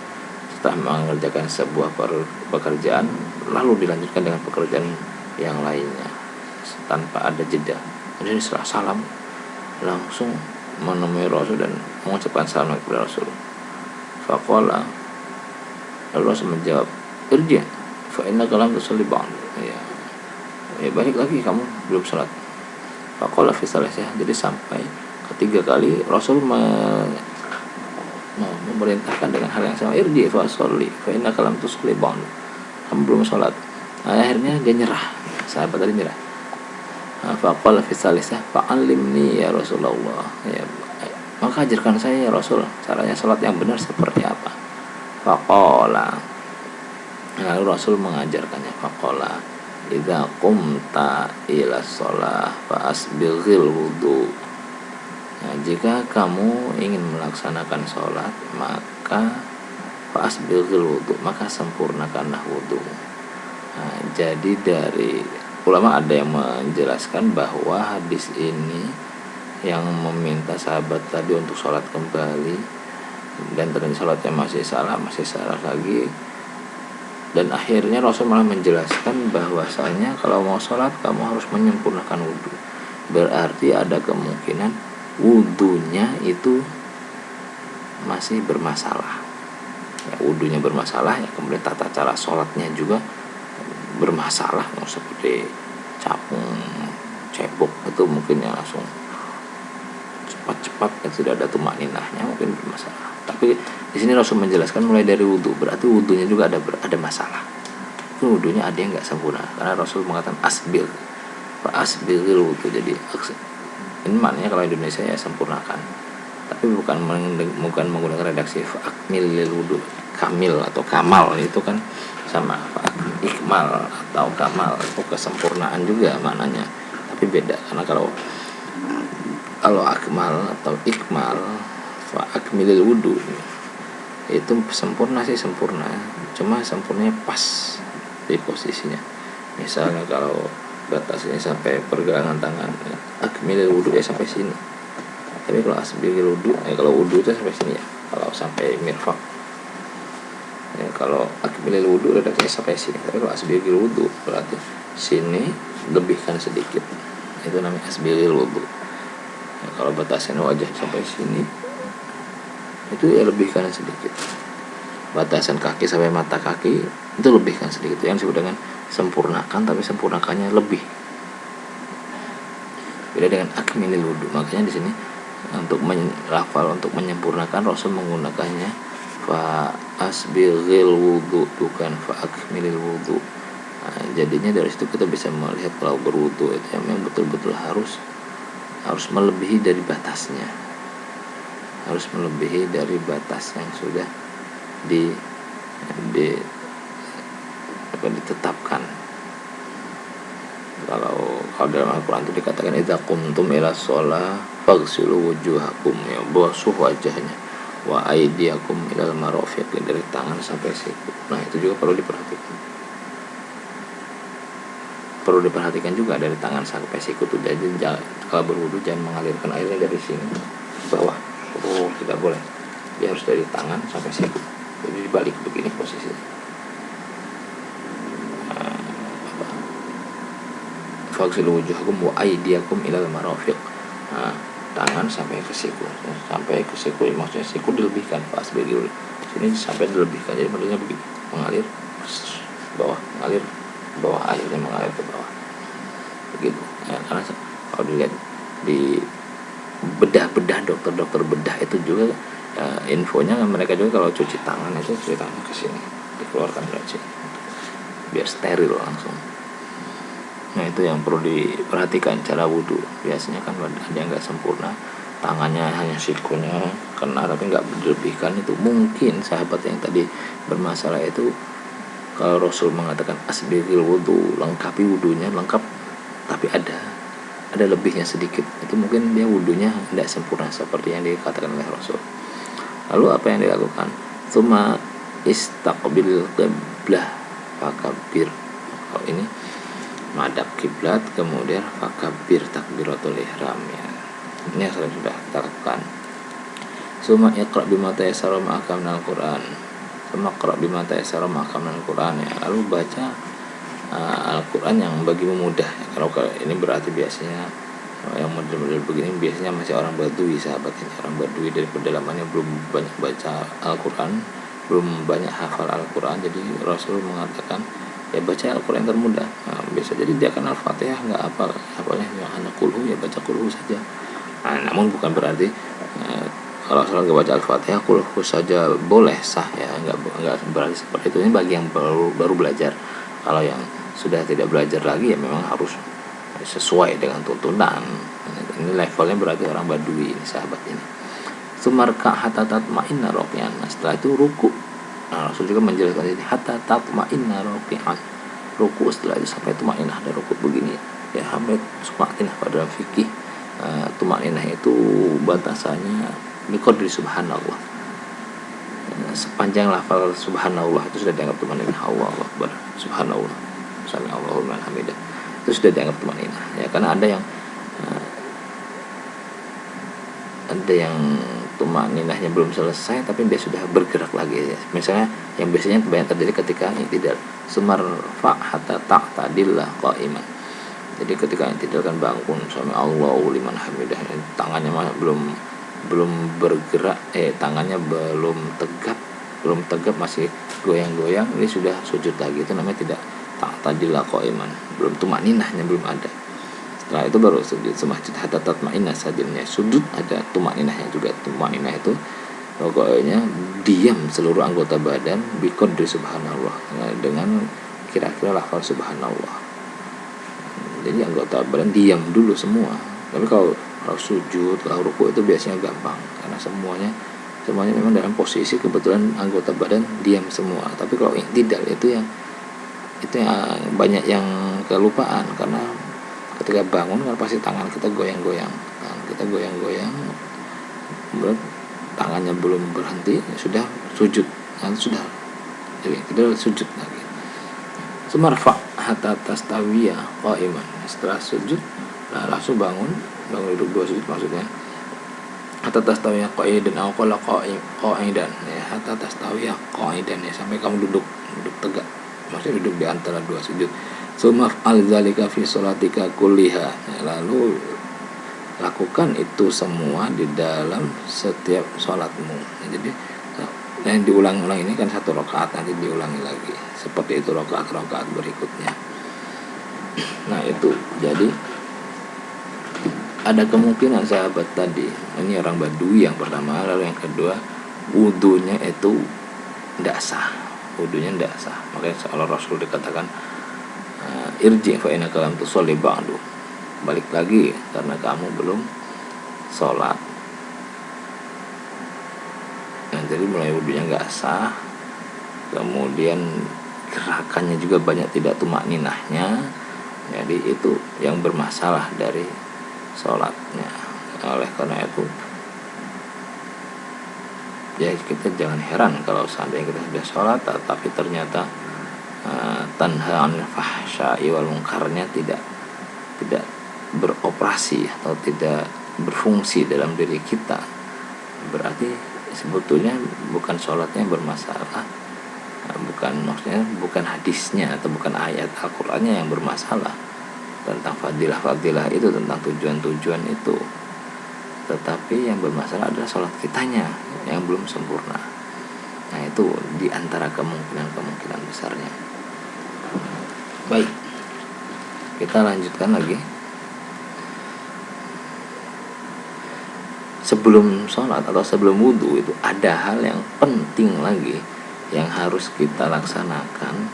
setelah mengerjakan sebuah pekerjaan lalu dilanjutkan dengan pekerjaan yang lainnya tanpa ada jeda. Jadi setelah salam langsung menemui Rasul dan mengucapkan salam kepada Rasul. Faqala, lalu Rasul menjawab irji' fa innaka lam tusalli ba'du, ya balik lagi, kamu belum sholat. Faqala fi salasah, jadi sampai ketiga kali Rasul memerintahkan dengan hal yang sama, irji' fa sholli fa innaka lam tusalli ba'du, kamu belum sholat. Akhirnya dia nyerah, sahabat tadi nyerah. Faqala fi salasah fa'allimni ya Rasulullah, ya, maka ajarkan saya ya Rasul, caranya sholat yang benar seperti apa. Faqala, lalu Rasul mengajarkannya. Faqala idza qumta ila shalah fa asbighil wudu, nah, jika kamu ingin melaksanakan sholat maka fa asbighil wudu, maka sempurnakanlah wudu. Nah, jadi dari ulama ada yang menjelaskan bahwa hadis ini yang meminta sahabat tadi untuk sholat kembali, dan ternyata sholatnya masih salah lagi, dan akhirnya Rasul malah menjelaskan bahwasanya kalau mau sholat kamu harus menyempurnakan wudhu. Berarti ada kemungkinan wudhunya itu masih bermasalah, ya, wudhunya bermasalah, ya, kemudian tata cara sholatnya juga bermasalah, seperti capung, cebok itu mungkin ya langsung cepat-cepat, tidak ada tumakninahnya, mungkin bermasalah. Tapi di sini Rasul menjelaskan mulai dari wudhu, berarti wudhunya juga ada masalah. Itu wudhunya ada yang nggak sempurna, karena Rasul mengatakan asbil, asbilil wudhu. Jadi ini maknanya kalau Indonesia ya sempurnakan, tapi bukan menggunakan redaksi akmilil wudhu, kamil atau kamal, itu kan sama ikmal atau kamal, itu kesempurnaan juga maknanya, tapi beda. Karena kalau akmal atau ikmal fa akmilil wudu itu sempurna sih sempurna, cuma sempurnanya pas di posisinya. Misalnya kalau batasnya sampai pergelangan tangan, akmilil wudu ya sampai sini. Tapi kalau asbilil wudu, kalau wudu itu sampai sini ya, kalau sampai mirfaq. Ya, kalau akmilil wudu redaksinya sampai sini. Tapi kalau asbilil wudu berarti sini lebihkan sedikit, itu namanya asbilil wudu. Ya, kalau batasan wajah sampai sini itu ya lebihkan sedikit. Batasan kaki sampai mata kaki itu lebihkan sedikit, yang disebut dengan sempurnakan, tapi sempurnakannya lebih. Beda dengan akmilil wudu. Makanya di sini untuk menyempurnakan Rasul menggunakannya fa asbighil wudu, bukan fa akmilil wudu. Nah, jadinya dari situ kita bisa melihat kalau berwudu itu yang betul-betul harus harus melebihi dari batasnya, harus melebihi dari batas yang sudah di ditetapkan. Kalau dalam Al-Quran itu dikatakan idza qumtum ila shalah faghsilu wujuhakum, ya basuh wajahnya, wa aydiyakum ilal marafiq, dari tangan sampai siku. Nah itu juga perlu diperhatikan juga dari tangan sampai siku tuh. Jadi kalau berwudu jangan mengalirkan airnya dari sini ke bawah, tidak boleh, dia harus dari tangan sampai siku, jadi dibalik begini posisinya. Faghsilu wujuhakum wa aydiyakum ilal marafiq, tangan sampai ke siku, maksudnya siku dilebihkan, pas bagi sini sampai dilebihkan, jadi modelnya begini, mengalir bawah, airnya mengalir ke bawah begitu ya. Karena kalau dilihat di bedah dokter bedah itu juga infonya mereka juga kalau cuci tangan ke sini, dikeluarkan dari sini biar steril langsung. Nah itu yang perlu diperhatikan cara wudhu. Biasanya kan ada yang nggak sempurna, tangannya hanya sikunya kena tapi nggak dilebihkan. Itu mungkin sahabat yang tadi bermasalah itu, kalau Rasul mengatakan asbiril wudhu, lengkapi wudhunya, lengkap, tapi ada lebihnya sedikit, itu mungkin dia wudhunya tidak sempurna seperti yang dikatakan oleh Rasul. Lalu apa yang dilakukan? Tsumma istaqbil qiblah fakabbir. Kalau ini madhab kiblat, kemudian fakabbir takbiratul ihram ya. Ini yang sudah kita lakukan. Suma iqra bima tayassara ma'aka minal Qur'an. Suma iqra bima tayassara ma'aka minal Qur'an ya. Lalu baca Al-Qur'an yang bagimu mudah ya. Kalau ini berarti biasanya yang model-model begini biasanya masih orang Badui, sahabat ini orang Badui dari pedalamannya belum banyak baca Al-Qur'an, belum banyak hafal Al-Qur'an. Jadi Rasul mengatakan ya baca Al-Quran termudah. Nah, bisa jadi dia kan Al-Fatihah nggak hafalnya yang hanya kulhu, ya baca kulhu saja. Nah, namun bukan berarti kalau sholat nggak baca Al-Fatihah kulhu saja boleh, sah ya, nggak berarti seperti itu. Ini bagi yang baru belajar. Kalau yang sudah tidak belajar lagi ya memang harus sesuai dengan tuntunan. Ini levelnya berarti orang Badui ini, sahabat ini. Sumarka hatta tatma'inna raqi'an. Nah, setelah itu ruku. Nah, Rasul juga menjelaskan ini hatta tatma'inna raqi'an, ruku setelah itu sampai tumainah, ada ruku begini ya, sampai tumainah. Pada dalam fikih tumainah itu batasannya biqadri subhanallah, sepanjang lafal subhanallah itu sudah dianggap tumainah. Allahu akbar, subhanallah, sami Allahu liman hamidah, itu sudah dianggap tumainah ya. Karena ada yang tumaninahnya belum selesai tapi dia sudah bergerak lagi ya. Misalnya yang biasanya banyak terjadi ketika i'tidal, sumarfa hatta ta'tadillah qa'iman. Jadi ketika i'tidal kan bangun sami Allahu liman hamidah, tangannya belum bergerak, tangannya belum tegap masih goyang-goyang, ini sudah sujud lagi, itu namanya tidak ta'tadillah qa'iman, belum tumaninahnya belum ada. Setelah itu baru sujud semajid hatta tatma'inna sajidnya. Sujud ada tumaninahnya juga. Tumaninah itu pokoknya diam seluruh anggota badan biqadri subhanallah, dengan kira-kira lafal subhanallah. Jadi anggota badan diam dulu semua. Tapi kalau sujud, kalau ruku itu biasanya gampang karena semuanya memang dalam posisi kebetulan anggota badan diam semua. Tapi kalau i'tidal itu yang banyak yang kelupaan, karena ketika bangun kan pasti tangan kita goyang-goyang, kemudian tangannya belum berhenti sudah sujud, sudah jadi kita sujud lagi. Sumarfa hatta tastawiya qa'iman. Setelah sujud langsung bangun duduk dua sujud, maksudnya hatta tastawiya qa'idan aw qala qa'idan ya, hatta tastawiya qa'idan ya, sampai kamu duduk tegak, maksudnya duduk di antara dua sujud. Sumaf al-zalika fi sholatika kulliha ya, lalu lakukan itu semua di dalam setiap sholatmu ya. Jadi yang diulang-ulang ini kan satu rakaat, nanti diulangi lagi seperti itu rakaat berikutnya. Nah itu jadi ada kemungkinan sahabat tadi ini orang Badui yang pertama, lalu yang kedua wudunya itu tidak sah, makanya kalau Rasul dikatakan irji fa innaka lam tusalli ba'du, balik lagi karena kamu belum sholat. Nah, jadi mulai wudunya nggak sah, kemudian gerakannya juga banyak tidak tumakninahnya, jadi itu yang bermasalah dari sholatnya. Oleh karena itu ya kita jangan heran kalau seandainya kita sudah sholat tapi ternyata tanha 'anil fahsya'i wal munkarnya tidak beroperasi atau tidak berfungsi dalam diri kita, berarti sebetulnya bukan sholatnya bermasalah, bukan hadisnya atau bukan ayat Al-Qur'annya yang bermasalah tentang fadilah itu, tentang tujuan itu, tetapi yang bermasalah adalah sholat kitanya yang belum sempurna. Nah, itu diantara kemungkinan besarnya. Baik, kita lanjutkan lagi. Sebelum sholat atau sebelum wudhu itu ada hal yang penting lagi yang harus kita laksanakan,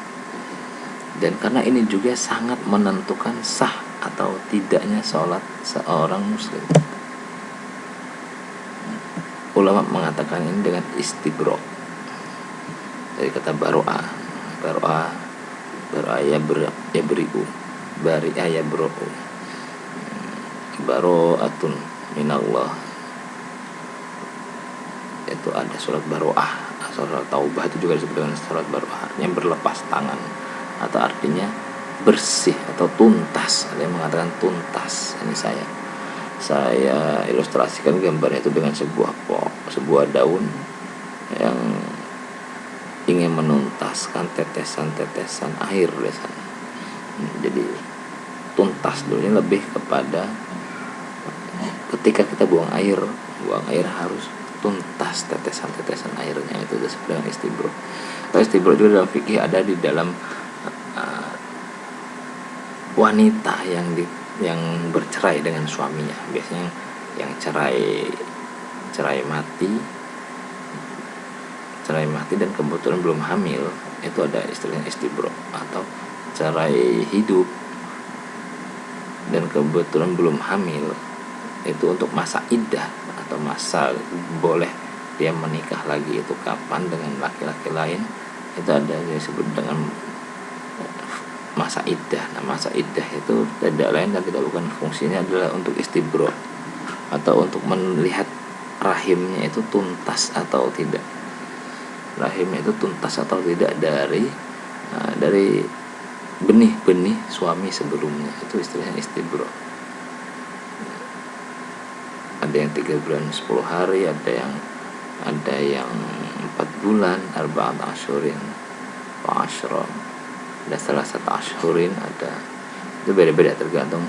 dan karena ini juga sangat menentukan sah atau tidaknya sholat seorang muslim. Ulama mengatakan ini dengan istibro, dari kata baro'a ya beriu, bari'a ya bro'u, baro'atun minallah. Itu ada surat baro'ah, surat taubah itu juga disebut dengan surat baro'ah, yang berlepas tangan, atau artinya bersih atau tuntas. Ada yang mengatakan tuntas. Ini saya ilustrasikan gambarnya itu dengan sebuah daun yang ingin menuntaskan tetesan-tetesan air di sana. Jadi tuntas dulu ini lebih kepada ketika kita buang air harus tuntas tetesan-tetesan airnya, itu disebut dengan istibro. Atau istibro juga dalam fikih ada di dalam wanita yang bercerai dengan suaminya. Biasanya yang cerai mati dan kebetulan belum hamil, itu ada istilahnya istibro. Atau cerai hidup dan kebetulan belum hamil, itu untuk masa iddah atau masa boleh dia menikah lagi itu kapan dengan laki-laki lain, itu ada yang disebut dengan masa iddah. Nah, masa iddah itu tidak lain dan tidak bukan, fungsinya adalah untuk istibro atau untuk melihat rahimnya itu tuntas atau tidak. Rahimnya itu tuntas atau tidak dari benih-benih suami sebelumnya, itu istilahnya istibro. Ada yang 3 bulan 10 hari, ada yang 4 bulan, arba'at asyurin wa asyra, ada salah satu asyurin, ada itu beda-beda tergantung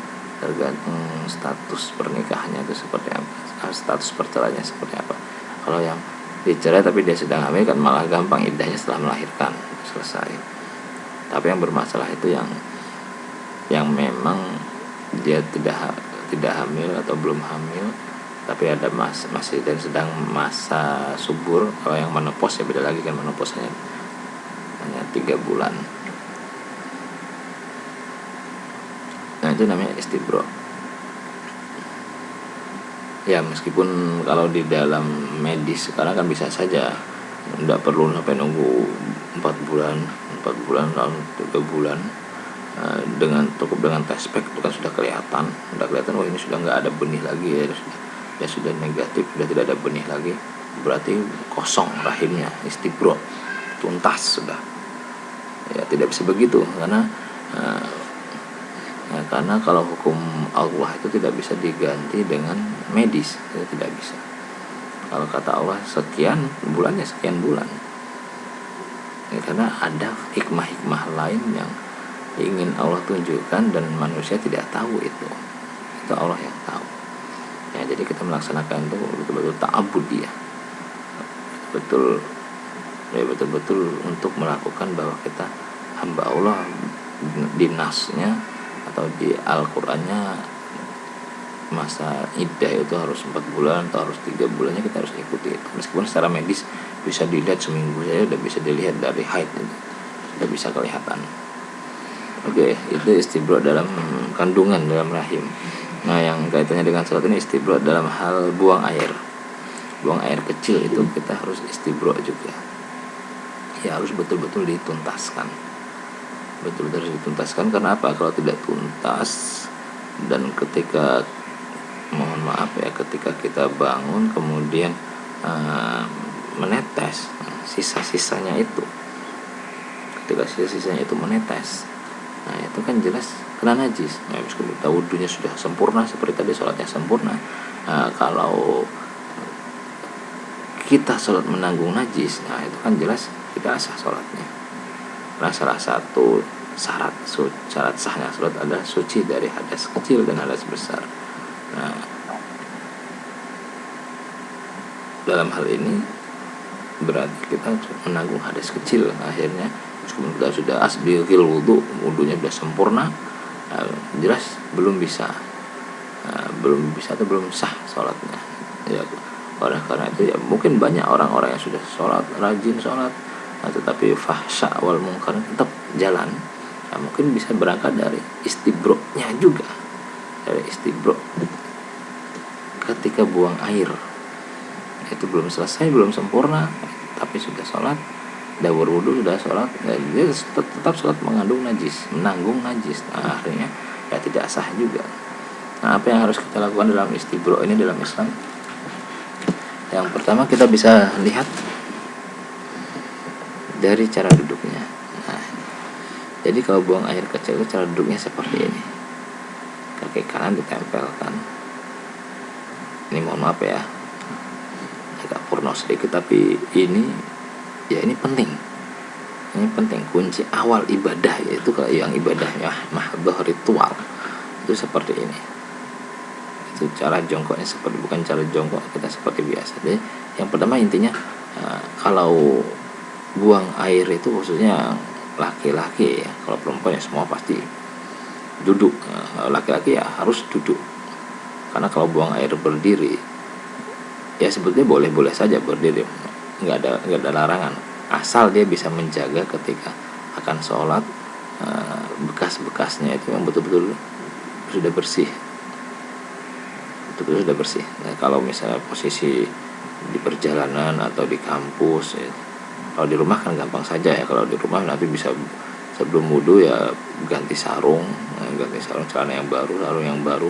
status pernikahannya itu seperti apa, status perceraiannya seperti apa. Kalau yang dicerai tapi dia sedang hamil kan malah gampang iddahnya setelah melahirkan selesai. Tapi yang bermasalah itu yang memang dia tidak hamil atau belum hamil tapi ada masih dan sedang masa subur. Kalau yang menopause ya beda lagi kan, menopausnya hanya 3 bulan. Nah, itu namanya istibro. Ya, meskipun kalau di dalam medis sekarang kan bisa saja, tidak perlu sampai nunggu 4 bulan lalu 3 bulan, cukup dengan test pack itu kan sudah kelihatan oh ini sudah nggak ada benih lagi ya sudah negatif, sudah tidak ada benih lagi, berarti kosong rahimnya, istibro, tuntas sudah. Ya tidak bisa begitu karena kalau hukum Allah itu tidak bisa diganti dengan medis, itu tidak bisa. Kalau kata Allah sekian bulannya sekian bulan, ya, karena ada hikmah-hikmah lain yang ingin Allah tunjukkan dan manusia tidak tahu itu Allah yang tahu. Ya, jadi kita melaksanakan itu betul-betul ta'abudiyah, betul-betul untuk melakukan bahwa kita hamba Allah. Di nasnya atau di Al-Qur'annya masa iddah itu harus 4 bulan atau harus 3 bulannya kita harus ikuti itu. Meskipun secara medis bisa dilihat seminggu saja udah bisa dilihat dari haid itu sudah bisa kelihatan. Oke, itu istibro dalam kandungan, dalam rahim. Nah, yang kaitannya dengan sholat ini istibro dalam hal buang air. Buang air kecil itu kita harus istibro juga. Ya harus betul-betul dituntaskan. Betul-betul harus dituntaskan, karena apa? Kalau tidak tuntas dan ketika, mohon maaf ya, ketika kita bangun kemudian menetes, sisa-sisanya itu, ketika sisa-sisanya itu menetes, nah itu kan jelas kena najis. Nah, meskipun kita wudhunya sudah sempurna seperti tadi, sholatnya sempurna, kalau kita sholat menanggung najis, nah itu kan jelas tidak sah sholatnya. Karena salah satu syarat sahnya sholat adalah suci dari hadas kecil dan hadas besar. Nah, dalam hal ini berarti kita menanggung hadas kecil. Akhirnya meskipun kita sudah asbihil wudhunya sudah sempurna, jelas belum bisa atau belum sah sholatnya ya. Karena itu ya mungkin banyak orang-orang yang sudah sholat, rajin sholat, tetapi fahsya wal munkar tetap jalan. Nah, mungkin bisa berangkat dari istibro-nya juga, dari istibro ketika buang air itu belum selesai, belum sempurna, tapi sudah sholat, dawur wudhu sudah sholat, dia tetap sholat mengandung najis, menanggung najis. Nah, akhirnya ya tidak sah juga. Nah, apa yang harus kita lakukan dalam istibro ini dalam Islam? Yang pertama, kita bisa lihat dari cara duduknya. Nah, jadi kalau buang air kecil itu cara duduknya seperti ini, kaki kanan ditempelkan. Ini mohon maaf ya, agak porno sedikit, tapi ini penting. Ini penting, kunci awal ibadah, yaitu kalau yang ibadahnya mahdhah ritual itu seperti ini. Itu cara jongkoknya bukan cara jongkok kita seperti biasa. Jadi yang pertama intinya, kalau buang air itu khususnya laki-laki ya, kalau perempuan ya semua pasti duduk. Laki-laki ya harus duduk, karena kalau buang air berdiri ya sebetulnya boleh-boleh saja berdiri, nggak ada larangan, asal dia bisa menjaga ketika akan sholat, bekas-bekasnya itu yang betul-betul sudah bersih. Nah, kalau misalnya posisi di perjalanan atau di kampus ya, kalau di rumah kan gampang saja ya. Kalau di rumah nanti bisa sebelum wudhu ya ganti sarung celana yang baru, sarung yang baru,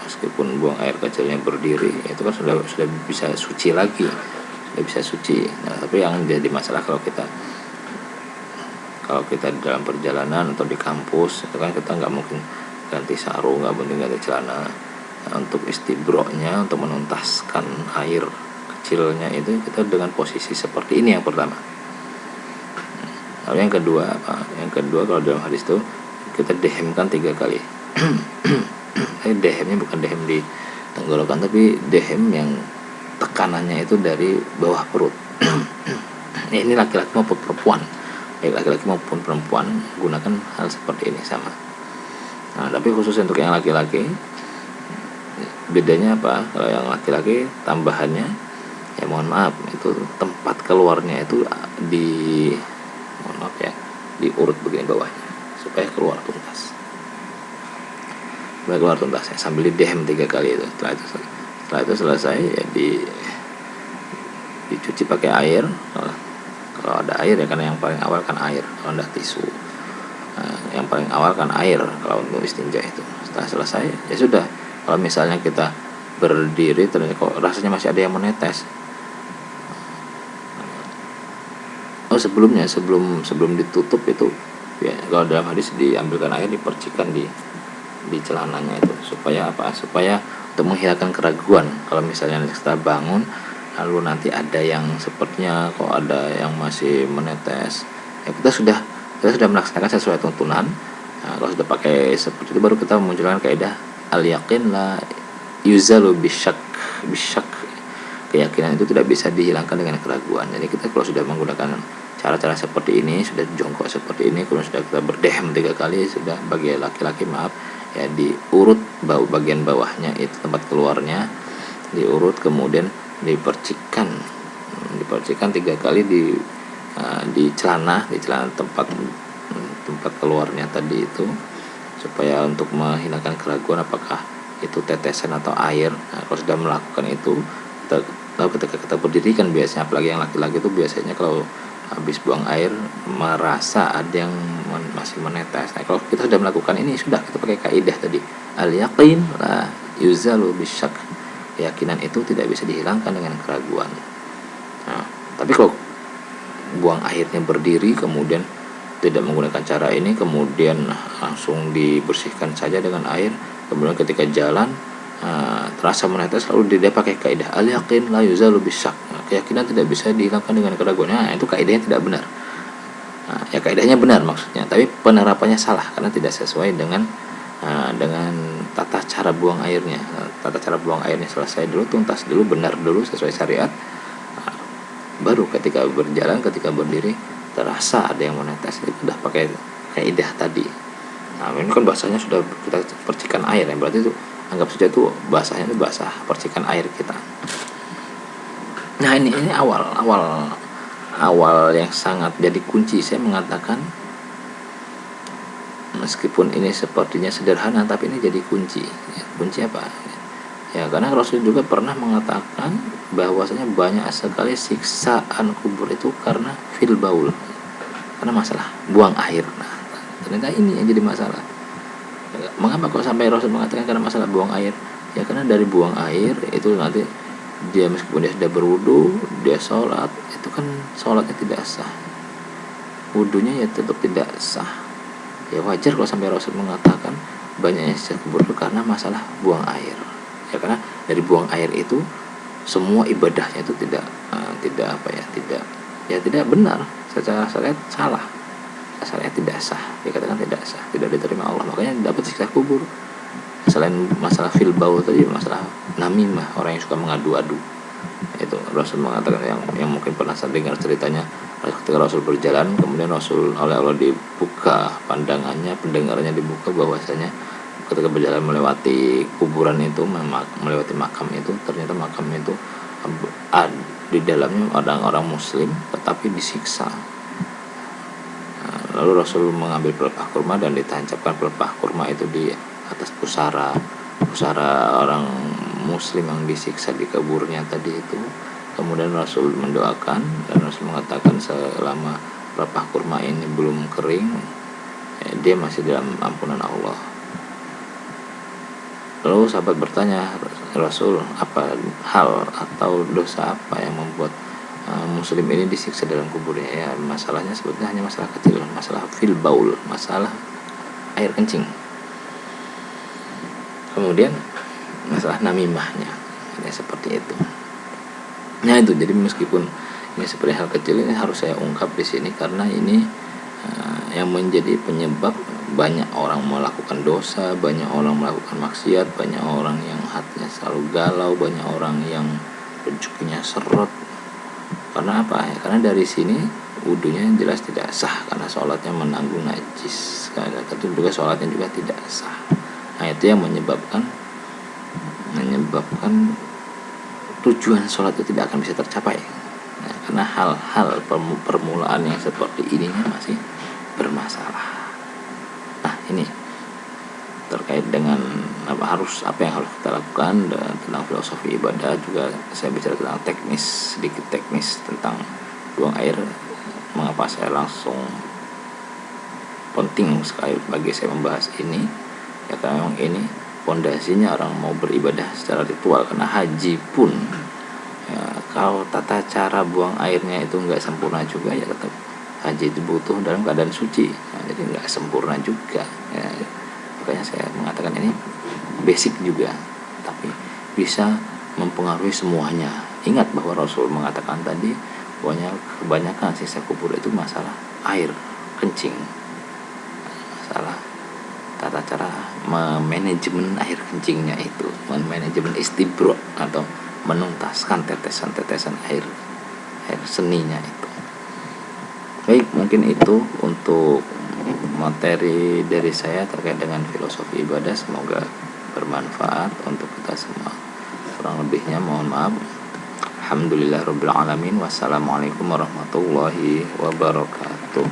meskipun buang air kecilnya berdiri, itu kan sudah bisa suci lagi, sudah bisa suci. Nah, tapi yang jadi masalah kalau kita di dalam perjalanan atau di kampus, itu kan kita nggak mungkin ganti sarung, nggak mungkin ganti celana. Nah, untuk istibro-nya, untuk menuntaskan air kecilnya itu kita dengan posisi seperti ini yang pertama. Lalu yang kedua apa? Yang kedua, kalau dalam hadis itu kita dehemkan 3 kali. Dehemnya bukan dehem di tenggorokan, tapi dehem yang tekanannya itu dari bawah perut. Ini laki-laki maupun perempuan, laki-laki maupun perempuan gunakan hal seperti ini sama. Nah, tapi khusus untuk yang laki-laki bedanya apa? Kalau yang laki-laki tambahannya ya mohon maaf, itu tempat keluarnya itu diurut begini bawahnya supaya keluar tuntas. Ya, sambil didehem 3 kali itu. Setelah itu selesai ya dicuci pakai air. Kalau ada air ya, karena yang paling awal kan air. Kalau ada tisu, yang paling awal kan air kalau untuk istinja itu. Setelah selesai ya sudah. Kalau misalnya kita berdiri ternyata kok rasanya masih ada yang menetes, sebelum ditutup itu ya, kalau dalam hadis diambilkan air, dipercikan di celananya itu, supaya apa? Supaya untuk menghilangkan keraguan. Kalau misalnya kita bangun lalu nanti ada yang sepertinya kok ada yang masih menetes, ya kita sudah melaksanakan sesuai tuntunan. Nah, kalau sudah pakai seperti itu, baru kita memunculkan kaidah al-yaqin la yuzalu bisyak. Keyakinan itu tidak bisa dihilangkan dengan keraguan. Jadi kita kalau sudah menggunakan cara-cara seperti ini, sudah jongkok seperti ini, kemudian sudah kita berdehem 3 kali, sudah bagi laki-laki ya diurut bagian bawahnya itu tempat keluarnya, diurut kemudian dipercikan 3 kali di celana tempat tempat keluarnya tadi itu, supaya untuk menghilangkan keraguan apakah itu tetesan atau air. Nah, kalau sudah melakukan itu, ketika kita berdiri kan biasanya, apalagi yang laki-laki itu biasanya kalau habis buang air merasa ada yang masih menetes. Nah, kalau kita sudah melakukan ini, sudah kita pakai kaidah tadi, al yaqin la yuzalu bisyak, keyakinan itu tidak bisa dihilangkan dengan keraguan. Nah, tapi kalau buang airnya berdiri kemudian tidak menggunakan cara ini, kemudian langsung dibersihkan saja dengan air, kemudian ketika jalan terasa menetes, lalu dia pakai kaidah al yaqin la yuzalu bisyak, keyakinan tidak bisa dihilangkan dengan keraguan. Nah, itu kaidahnya tidak benar. Nah, ya kaidahnya benar maksudnya, tapi penerapannya salah karena tidak sesuai dengan tata cara buang airnya. Tata cara buang airnya selesai dulu, tuntas dulu, benar dulu sesuai syariat. Baru ketika berjalan, ketika berdiri terasa ada yang menetes, itu sudah pakai kaidah tadi. Nah, ini kan bahasanya sudah kita percikan air, ya berarti itu anggap saja itu bahasanya itu bahasa percikan air kita. Nah, ini awal yang sangat jadi kunci. Saya mengatakan meskipun ini sepertinya sederhana, tapi ini jadi kunci. Ya, kunci apa? Ya, karena Rasul juga pernah mengatakan bahwasanya banyak sekali siksaan kubur itu karena fil baul, karena masalah buang air. Nah, ternyata ini yang jadi masalah. Mengapa kok sampai Rasul mengatakan karena masalah buang air? Ya karena dari buang air itu nanti dia meskipun dia sudah berwudu, dia sholat, itu kan sholatnya tidak sah, wudunya ya tetap tidak sah. Ya wajar kalau sampai Rasul mengatakan banyaknya siksa kubur itu karena masalah buang air. Ya karena dari buang air itu semua ibadahnya itu tidak benar secara syariat, salah. Syariat tidak sah, dikatakan tidak sah, tidak diterima Allah, makanya dapat siksa kubur. Selain masalah fil baul tadi, masalah namimah, orang yang suka mengadu-adu. Itu Rasul mengatakan, yang mungkin pernah saya dengar ceritanya, ketika Rasul berjalan, kemudian Rasul oleh Allah dibuka pandangannya, pendengarannya dibuka, bahwasanya ketika berjalan melewati kuburan itu, melewati makam itu, ternyata makam itu di dalamnya orang-orang muslim tetapi disiksa. Lalu Rasul mengambil pelepah kurma dan ditancapkan pelepah kurma itu di atas pusara orang muslim yang disiksa di kuburnya tadi itu. Kemudian Rasul mendoakan dan Rasul mengatakan selama pelepah kurma ini belum kering, dia masih dalam ampunan Allah. Lalu sahabat bertanya, Rasul, apa hal atau dosa apa yang membuat muslim ini disiksa dalam kuburnya? Ya, masalahnya sebetulnya hanya masalah kecil, masalah fil baul, masalah air kencing. Kemudian masalah namimahnya, ya seperti itu. Nah itu, jadi meskipun ini seperti hal kecil, ini harus saya ungkap di sini karena ini yang menjadi penyebab banyak orang melakukan dosa, banyak orang melakukan maksiat, banyak orang yang hatinya selalu galau, banyak orang yang rezekinya seret. Karena apa? Ya, karena dari sini wudunya jelas tidak sah karena sholatnya menanggung najis. Karena itu juga sholatnya juga tidak sah. Nah itu yang menyebabkan tujuan sholat itu tidak akan bisa tercapai. Nah, karena hal-hal permulaan yang seperti ininya masih bermasalah. Nah ini terkait dengan apa yang harus kita lakukan, dan tentang filosofi ibadah juga saya bicara tentang sedikit teknis tentang buang air. Mengapa saya langsung penting sekali bagi saya membahas ini, ya karena memang ini fondasinya orang mau beribadah secara ritual. Karena haji pun ya, kalau tata cara buang airnya itu nggak sempurna juga, ya tetap haji itu butuh dalam keadaan suci. Nah, jadi nggak sempurna juga ya. Makanya saya mengatakan ini basic juga, tapi bisa mempengaruhi semuanya. Ingat bahwa Rasul mengatakan tadi bahwa kebanyakan siksa kubur itu masalah air kencing, masalah tata cara manajemen air kencingnya itu, manajemen istibro atau menuntaskan tetesan-tetesan air seninya itu. Baik, mungkin itu untuk materi dari saya terkait dengan filosofi ibadah. Semoga bermanfaat untuk kita semua. Kurang lebihnya mohon maaf. Alhamdulillahirabbil alamin. Wassalamualaikum warahmatullahi wabarakatuh.